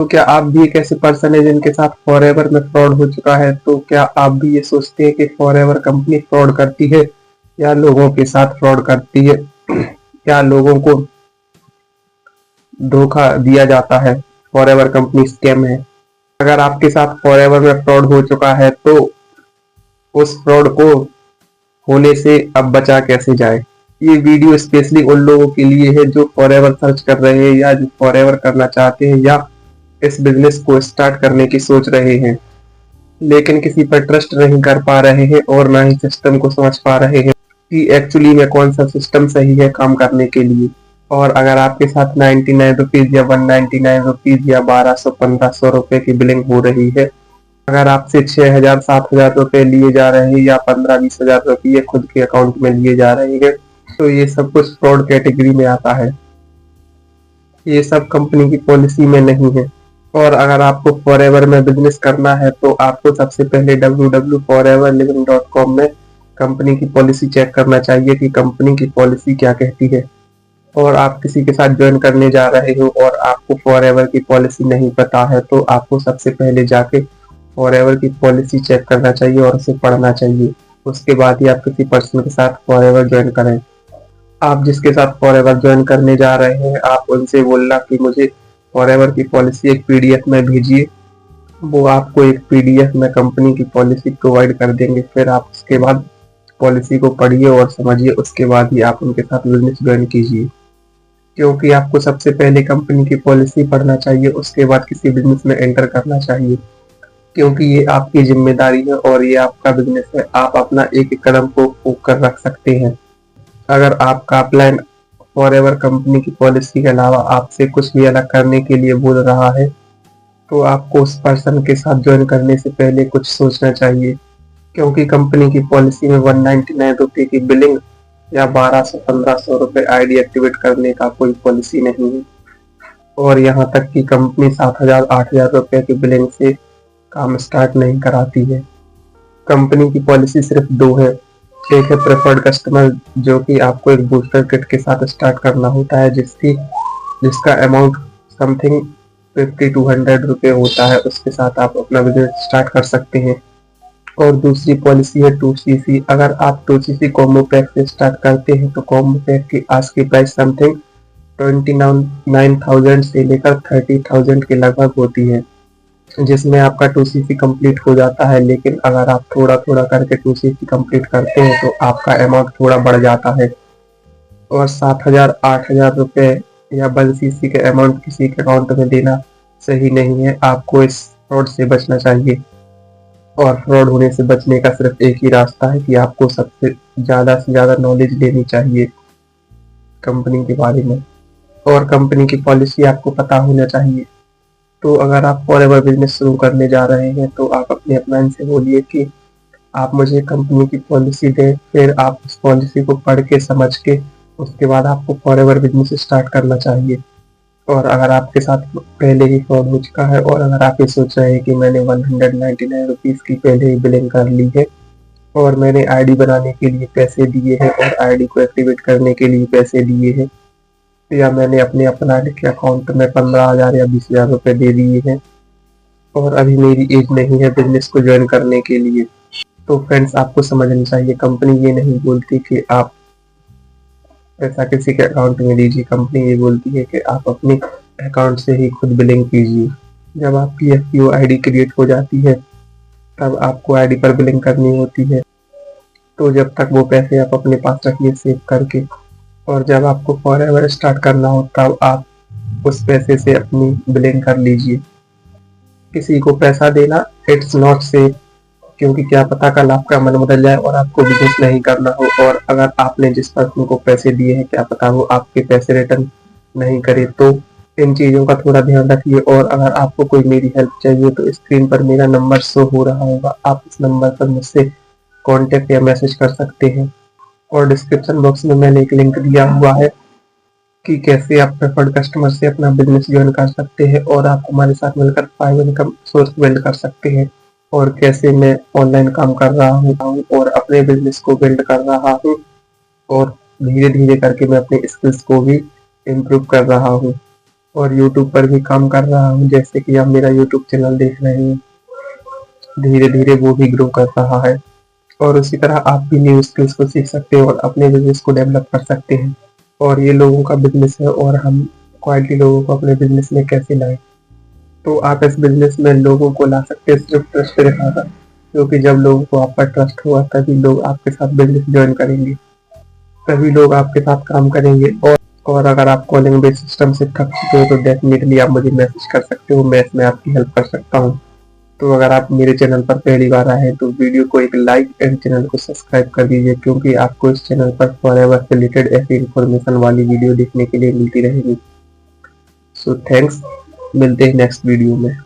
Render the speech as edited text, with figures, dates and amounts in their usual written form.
तो क्या आप भी एक ऐसे पर्सन है जिनके साथ फॉरएवर में फ्रॉड हो चुका है? तो क्या आप भी ये सोचते हैं कि फॉरएवर कंपनी फ्रॉड करती है या लोगों के साथ फ्रॉड करती है या लोगों को धोखा दिया जाता है, फॉरएवर कंपनी स्कैम है? अगर आपके साथ फॉरएवर में फ्रॉड हो चुका है तो उस फ्रॉड को होने से अब बचा कैसे जाए? ये वीडियो स्पेशली उन लोगों के लिए है जो फॉरएवर सर्च कर रहे हैं या जो फॉरएवर करना चाहते हैं या इस बिजनेस को स्टार्ट करने की सोच रहे हैं, लेकिन किसी पर ट्रस्ट नहीं कर पा रहे हैं और ना ही सिस्टम को समझ पा रहे हैं कि एक्चुअली में कौन सा सिस्टम सही है काम करने के लिए। और अगर आपके साथ 99 रुपीज या 199 रुपीज या 1200-1500 रुपए की बिलिंग हो रही है, अगर आपसे 6000-7000 रुपए लिए जा रहे हैं या 15-20 हजार रुपये खुद के अकाउंट में लिए जा रहे हैं, तो ये सब कुछ फ्रॉड कैटेगरी में आता है। ये सब कंपनी की पॉलिसी में नहीं है। और अगर आपको फॉरएवर में बिजनेस करना है तो आपको सबसे पहले www.foreverliving.com में कंपनी की पॉलिसी चेक करना चाहिए कि कंपनी की पॉलिसी क्या कहती है। और आप किसी के साथ ज्वाइन करने जा रहे हो और आपको फॉरएवर की पॉलिसी नहीं पता है, तो आपको सबसे पहले जाके फॉरएवर की पॉलिसी चेक करना चाहिए और उसे पढ़ना चाहिए। उसके बाद ही आप किसी पर्सन के साथ फॉरएवर ज्वाइन करें। आप जिसके साथ फॉरएवर ज्वाइन करने जा रहे हैं, आप उनसे बोलना कि मुझे फॉरएवर की पॉलिसी एक पीडीएफ में भेजिए। वो आपको एक पीडीएफ में कंपनी की पॉलिसी प्रोवाइड कर देंगे। फिर आप उसके बाद पॉलिसी को पढ़िए और समझिए, उसके बाद ही आप उनके साथ बिजनेस ज्वाइन कीजिए। क्योंकि आपको सबसे पहले कंपनी की पॉलिसी पढ़ना चाहिए, उसके बाद किसी बिजनेस में एंटर करना चाहिए, क्योंकि ये आपकी जिम्मेदारी है और ये आपका बिजनेस है। आप अपना एक एक कदम को फूंक कर रख सकते हैं। अगर आपका प्लान फॉरएवर कंपनी की पॉलिसी के अलावा आपसे कुछ भी अलग करने के लिए बोल रहा है, तो आपको उस पर्सन के साथ ज्वाइन करने से पहले कुछ सोचना चाहिए, क्योंकि कंपनी की पॉलिसी में 199 रुपए की बिलिंग या 1200-1500 रुपए आईडी एक्टिवेट करने का कोई पॉलिसी नहीं है। और यहाँ तक कि कंपनी 7000-8000 रुपए की बिलिंग से काम स्टार्ट नहीं कराती है। कंपनी की पॉलिसी सिर्फ दो है। एक है प्रेफर्ड कस्टमर, जो कि आपको एक बूस्टर किट के साथ स्टार्ट करना होता है, जिसका अमाउंट समथिंग 50 to 100 रुपये होता है। उसके साथ आप अपना बिजनेस स्टार्ट कर सकते हैं। और दूसरी पॉलिसी है 2cc। अगर आप 2cc कॉम्बो पैक से स्टार्ट करते हैं तो कॉम्बो पैक की आज की प्राइस समथिंग 29,000 से लेकर 30,000 के लगभग होती है, जिसमें आपका 2cc कंप्लीट हो जाता है। लेकिन अगर आप थोड़ा थोड़ा करके 2cc कंप्लीट करते हैं तो आपका अमाउंट थोड़ा बढ़ जाता है। और 7,000-8,000 रुपए या 1cc के अमाउंट किसी के अकाउंट में देना सही नहीं है। आपको इस फ्रॉड से बचना चाहिए। और फ्रॉड होने से बचने का सिर्फ एक ही रास्ता है कि आपको सबसे ज़्यादा से ज़्यादा नॉलेज लेनी चाहिए कंपनी के बारे में, और कंपनी की पॉलिसी आपको पता होना चाहिए। तो अगर आप फॉरएवर बिजनेस शुरू करने जा रहे हैं तो आप अपने अपलाइन से बोलिए कि आप मुझे कंपनी की पॉलिसी दें। फिर आप उस पॉलिसी को पढ़ के समझ के उसके बाद आपको फॉरएवर बिजनेस स्टार्ट करना चाहिए। और अगर आपके साथ पहले ही फ्रॉड हो चुका है और अगर आप ये सोच रहे हैं कि मैंने 199 रुपीज़ की पहले ही बिलिंग कर ली है और मैंने आईडी बनाने के लिए पैसे दिए हैं और आईडी को एक्टिवेट करने के लिए पैसे दिए हैं, या मैंने अपने अपना के अकाउंट में 15,000 या 20,000 रुपए दे दिए हैं और अभी मेरी एज नहीं है बिजनेस को ज्वाइन करने के लिए, तो फ्रेंड्स आपको समझना चाहिए कंपनी ये नहीं बोलती कि आप पैसा किसी के अकाउंट में दीजिए। कंपनी ये बोलती है कि आप अपने अकाउंट से ही खुद बिलिंग कीजिए। जब आपकी FPO आईडी क्रिएट हो जाती है तब आपको आईडी पर बिलिंग करनी होती है। तो जब तक वो पैसे आप अपने पास रखिए सेव करके, और जब आपको फॉरएवर स्टार्ट करना हो तब आप उस पैसे से अपनी बिलिंग कर लीजिए। किसी को पैसा देना इट्स नॉट सेफ, क्योंकि क्या पता कल आपका मन बदल जाए और आपको बिजनेस नहीं करना हो, और अगर आपने जिस पर्सन को पैसे दिए हैं क्या पता वो आपके पैसे रिटर्न नहीं करे। तो इन चीज़ों का थोड़ा ध्यान रखिए। और अगर आपको कोई मेरी हेल्प चाहिए तो स्क्रीन पर मेरा नंबर शो हो रहा होगा, आप इस नंबर पर मुझसे कॉन्टेक्ट या मैसेज कर सकते हैं। और डिस्क्रिप्शन बॉक्स में मैंने एक लिंक दिया हुआ है कि कैसे आप प्रेफर्ड कस्टमर से अपना बिजनेस ज्वाइन कर सकते हैं और आप हमारे साथ मिलकर 5 इनकम सोर्स बिल्ड कर सकते हैं, और कैसे मैं ऑनलाइन काम कर रहा हूँ और अपने बिजनेस को बिल्ड कर रहा हूँ, और धीरे धीरे करके मैं अपने स्किल्स को भी इम्प्रूव कर रहा हूँ। और यूट्यूब पर भी काम कर रहा हूँ। जैसे कि आप मेरा यूट्यूब चैनल देख रहे हैं, धीरे धीरे वो भी ग्रो कर रहा है। और उसी तरह आप भी न्यू स्किल्स को सीख सकते हैं और अपने बिजनेस को डेवलप कर सकते हैं। और ये लोगों का बिजनेस है और हम क्वालिटी लोगों को अपने बिजनेस में कैसे लाएं। तो आप इस बिजनेस में लोगों को ला सकते हैं सिर्फ ट्रस्ट दिखाकर, क्योंकि जब लोगों को आप पर ट्रस्ट होगा तभी लोग आपके साथ बिजनेस ज्वाइन करेंगे, तभी लोग आपके साथ काम करेंगे। और अगर आप कॉलिंग बेस्ड सिस्टम से थक चुके हो तो डेफिनेटली आप मुझे मैसेज कर सकते हो, मैं इसमें आपकी हेल्प कर सकता हूँ। तो अगर आप मेरे चैनल पर पहली बार आए हैं तो वीडियो को एक लाइक एंड चैनल को सब्सक्राइब कर दीजिए, क्योंकि आपको इस चैनल पर फॉरएवर से रिलेटेड ऐसी इन्फॉर्मेशन वाली वीडियो देखने के लिए मिलती रहेगी। सो थैंक्स, मिलते हैं नेक्स्ट वीडियो में।